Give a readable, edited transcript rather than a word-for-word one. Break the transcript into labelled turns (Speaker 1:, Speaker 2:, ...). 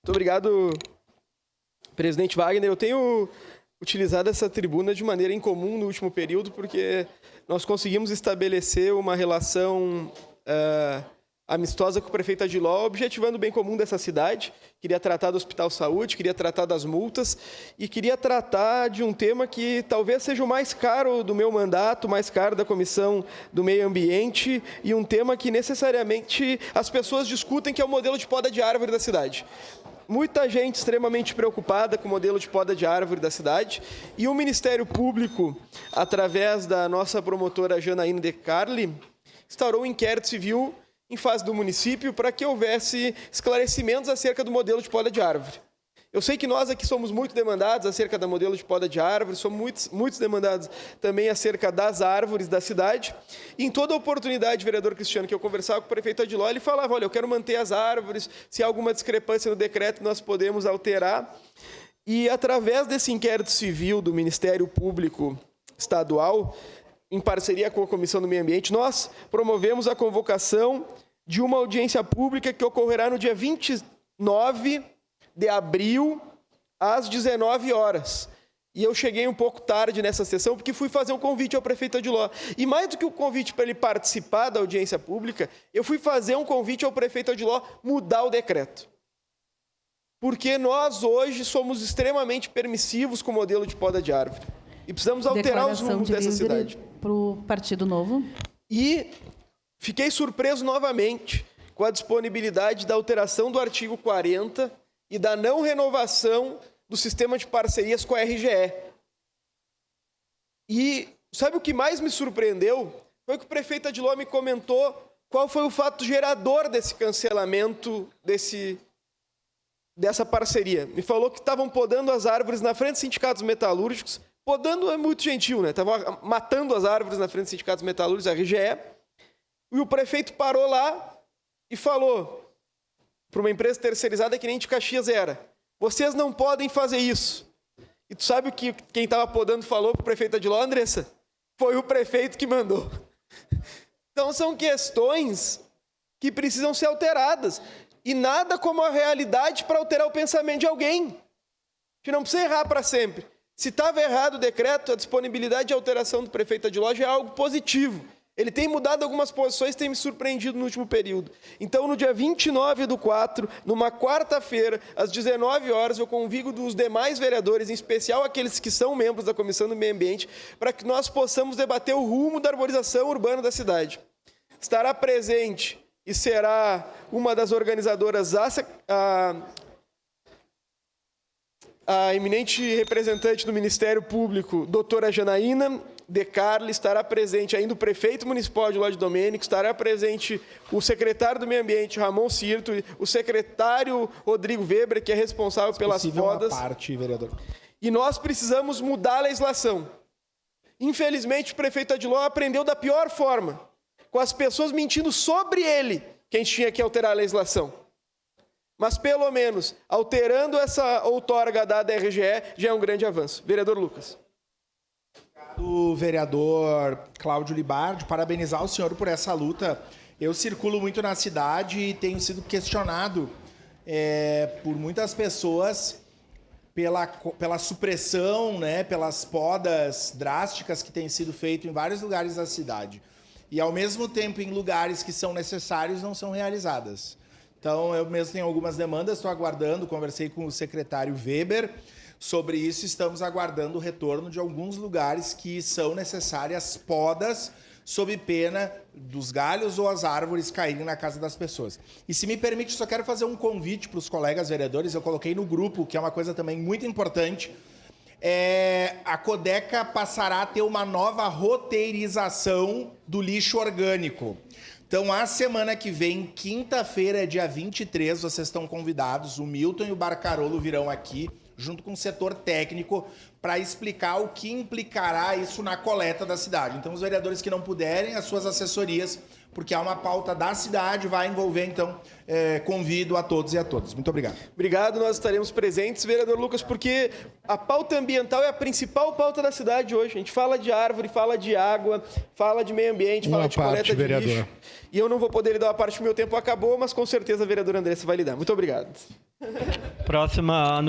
Speaker 1: Muito obrigado, presidente Wagner. Eu tenho utilizado essa tribuna de maneira incomum no último período, porque nós conseguimos estabelecer uma relação amistosa com o prefeito Adiló, objetivando o bem comum dessa cidade. Queria tratar do Hospital Saúde, queria tratar das multas e queria tratar de um tema que talvez seja o mais caro do meu mandato, mais caro da Comissão do Meio Ambiente e um tema que necessariamente as pessoas discutem, que é o modelo de poda de árvore da cidade. Muita gente extremamente preocupada com o modelo de poda de árvore da cidade e o Ministério Público, através da nossa promotora Janaína De Carli, instaurou um inquérito civil em fase do município para que houvesse esclarecimentos acerca do modelo de poda de árvore. Eu sei que nós aqui somos muito demandados acerca do modelo de poda de árvore, somos muitos demandados também acerca das árvores da cidade. E em toda oportunidade, vereador Cristiano, que eu conversava com o prefeito Adiló, ele falava, olha, eu quero manter as árvores, se há alguma discrepância no decreto, nós podemos alterar. E através desse inquérito civil do Ministério Público Estadual, em parceria com a Comissão do Meio Ambiente, nós promovemos a convocação de uma audiência pública que ocorrerá no dia 29 de abril, às 19 horas. E eu cheguei um pouco tarde nessa sessão, porque fui fazer um convite ao prefeito Adiló. E mais do que o convite para ele participar da audiência pública, eu fui fazer um convite ao prefeito Adiló mudar o decreto. Porque nós hoje somos extremamente permissivos com o modelo de poda de árvore. E precisamos alterar os rumos dessa cidade.
Speaker 2: Para o Partido Novo.
Speaker 1: E fiquei surpreso novamente com a disponibilidade da alteração do artigo 40 e da não renovação do sistema de parcerias com a RGE. E sabe o que mais me surpreendeu? Foi que o prefeito Adiló me comentou qual foi o fato gerador desse cancelamento dessa parceria. Me falou que estavam podando as árvores na frente dos sindicatos metalúrgicos. Podando é muito gentil, né? Estavam matando as árvores na frente dos sindicatos metalúrgicos, a RGE. E o prefeito parou lá e falou para uma empresa terceirizada que nem de Caxias era, vocês não podem fazer isso. E tu sabe o que quem estava podando falou para o prefeito Adiló, Andressa? Foi o prefeito que mandou. Então são questões que precisam ser alteradas. E nada como a realidade para alterar o pensamento de alguém. A gente não precisa errar para sempre. Se estava errado o decreto, a disponibilidade de alteração do prefeito Adiló já é algo positivo. Ele tem mudado algumas posições, tem me surpreendido no último período. Então, no dia 29/4, numa quarta-feira, às 19 horas, eu convido os demais vereadores, em especial aqueles que são membros da Comissão do Meio Ambiente, para que nós possamos debater o rumo da arborização urbana da cidade. Estará presente e será uma das organizadoras a eminente representante do Ministério Público, doutora Janaína De Carli, estará presente ainda o prefeito municipal de Lode Domênico, estará presente o secretário do Meio Ambiente, Ramon Cirto, o secretário Rodrigo Weber, que é responsável pelas podas.
Speaker 3: Vereador.
Speaker 1: E nós precisamos mudar a legislação. Infelizmente, o prefeito Adiló aprendeu da pior forma, com as pessoas mentindo sobre ele, que a gente tinha que alterar a legislação. Mas, pelo menos, alterando essa outorga dada à RGE, já é um grande avanço. Vereador Lucas.
Speaker 3: O vereador Cláudio Libardi, parabenizar o senhor por essa luta. Eu circulo muito na cidade e tenho sido questionado por muitas pessoas pela supressão, né, pelas podas drásticas que têm sido feitas em vários lugares da cidade. E, ao mesmo tempo, em lugares que são necessários, não são realizadas. Então, eu mesmo tenho algumas demandas, estou aguardando, conversei com o secretário Weber sobre isso, estamos aguardando o retorno de alguns lugares que são necessárias podas sob pena dos galhos ou as árvores caírem na casa das pessoas. E se me permite, só quero fazer um convite para os colegas vereadores, eu coloquei no grupo, que é uma coisa também muito importante, a Codeca passará a ter uma nova roteirização do lixo orgânico. Então, a semana que vem, quinta-feira, dia 23, vocês estão convidados, o Milton e o Barcarolo virão aqui, junto com o setor técnico, para explicar o que implicará isso na coleta da cidade. Então, os vereadores que não puderem, as suas assessorias, porque há uma pauta da cidade, vai envolver, então, convido a todos e a todas. Muito obrigado.
Speaker 1: Obrigado, nós estaremos presentes, vereador Lucas, porque a pauta ambiental é a principal pauta da cidade hoje. A gente fala de árvore, fala de água, fala de meio ambiente, fala de coleta de lixo. E eu não vou poder lhe dar uma parte do meu tempo, acabou, mas com certeza a vereadora Andressa vai lhe dar. Muito obrigado.
Speaker 4: Próxima